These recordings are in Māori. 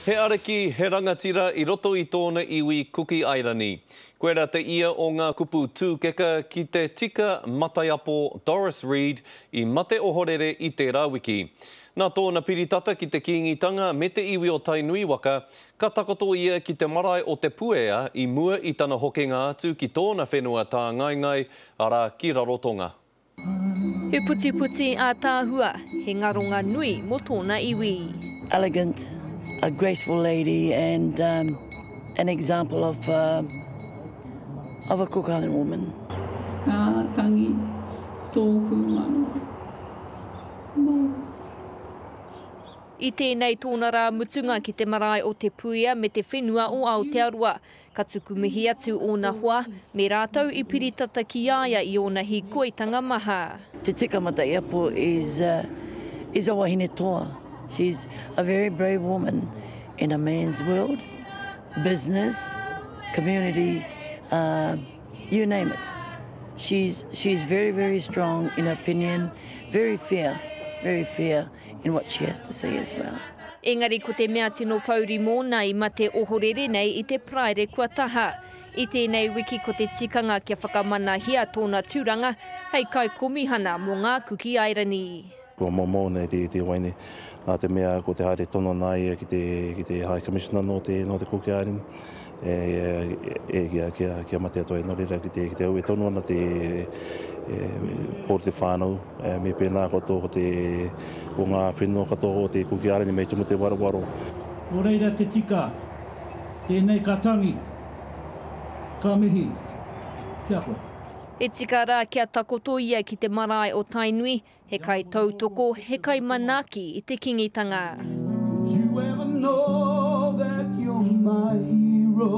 He ariki, he rangatira I roto I tōna iwi Kuki Airani. Koera te ia o ngā kupu tūkeka ki te tika mataiapo Doris Reid I mate ohorere I te rawiki. Nā tōna piritata ki te kingitanga me te iwi o Tainui waka, ka takoto ia ki te marae o te puea I mua I tana hokenga atu ki tōna whenua tā ngaingai ara ki rarotonga. He puti puti a tāhua, he ngaronga nui mo tōna iwi. Elegant, a graceful lady and an example of a Cook Island woman. Ka tangi tōku manu. I tēnei tōna rā mutunga ki te marae o te puea me te whenua o Aotearoa, ka tuku mihi atu o na hoa, me rātau I piritata ki aia I ona hikoitanga maha. Te tika mataiapo is a wahine toa. She's a very brave woman in a man's world, business, community, you name it. She's very, very strong in opinion, very fair in what she has to say as well. Engari ko te mea tino pauri mōna I mate ohorere nei I te praere kua taha. I tēnei wiki ko te tikanga kia whakamanahia tōna tūranga, hei kai komihana mō ngā Kuki Airani. Kua momo nei te waine, nā te mea ko te haere tono nai ki te High Commissioner no te Kuki Airani. Kia mate atoa norira ki te aue tono ana te pōr te whānau, me pēnā koto ko ngā whenua katoa o te Kuki Airani mei tumu te warawaro. Nō reira te tika, tēnei ka tangi, ka mihi, kia koe. E tika rā kia takoto ia ki te marae o Tainui, he kai tautoko, he kai manaki I te kingitanga. You ever know that you're my hero?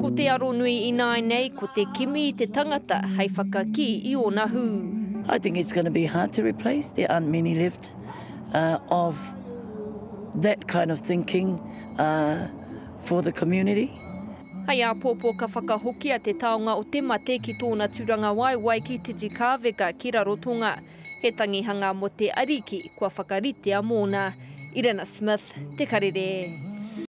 Ko te aro nui I nai nei, ko te kimi I te tangata, hei whakaki I ona hū. I think it's going to be hard to replace. There aren't many left of that kind of thinking for the community. Hei a pōpō ka whakahokia te taonga o te mate ki tōna tūranga waiwai ki te tikāweka ki rarotonga. He tangihanga mo te ariki kua whakaritea mōna. Irena Smith, Te Karere.